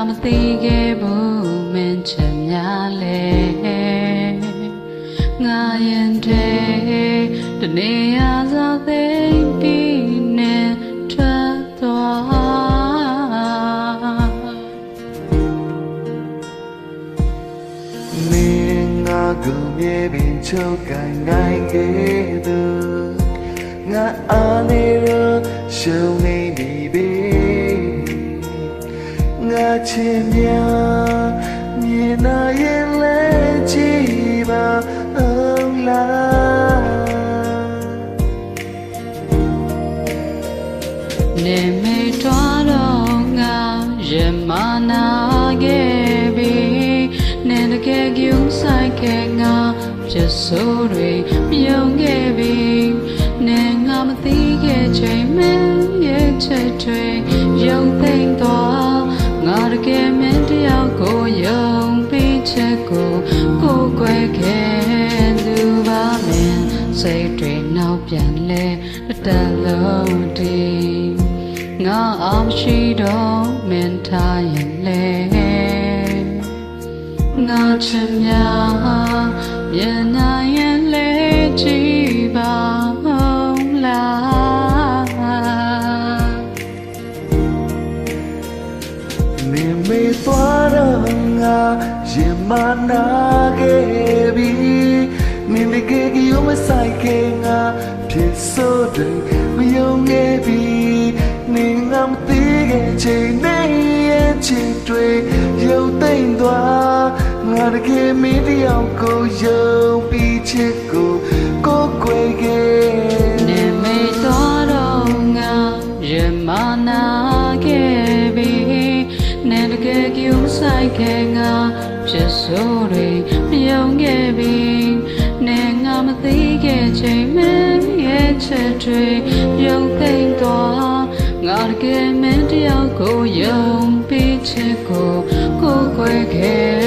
မသိခဲ့ဘူးမင်းချင်များလေငါရင်တဲ့တနေရာသာသိပြီးနဲ့ထွက်သွားမင်းငါကူမြေပင်ချုပ်ကိုင်နိုင်ခဲ့သူငါအားနေရရှုံးနေပြီငါချင်များမြင်နာရင်လဲကြည့်ပါအောင်လားနေမေတွားတော့ငါရမနာခဲ့ပြီနေတကယ်ကျူးဆိုင်ခဲ့ငါပြဆိုးတွေပြုံးခဲ့ပြီနေငါမသိခဲ့ချိန်မင်းရဲ့ချက်တွေရုံသိမ့်သွားငါတကယ်မင်းတယောက်ကိုယုံပြီးချက်ကိုကွယ်ခဲ့သူပါမင်းစိတ်တွေနောက်ပြန်လဲတလုံးတည်ငါအောင်ရှိတော့မင်းထားရင်လဲငါချင်များမျက်နှာရင်လဲကြည့်ပါဦးလားနေမေသွားတော့ငါရင်မနာခဲ့ပြီနေတကယ်ကိုမဆိုင်ခဲ့ငါဖြစ်ဆိုတယ်မယုံခဲ့ပြီနေငါမသိခဲ့ချိန်နဲ့ရဲ့ချစ်တွေရုပ်သိမ့်သွားငါတကယ်မင်းတယောက်ကိုယုံပြီးချစ်ကိုကွယ်ခဲ့နေမေသွားတော့ငါရင်မနာခဲ့ပြီနေတကယ်ကျူးဆိုင်ခဲ့ငါဖြစ်ဆိုးတွေပြုံးခဲ့ပြီနေငါမသိခဲ့ချိန်မင်းရဲ့ချက်တွေပြုံးသိမ့်သွားငါတကယ်မင်းတယောက်ကိုယုံပြီးချစ်ကိုကွယ်ခဲ့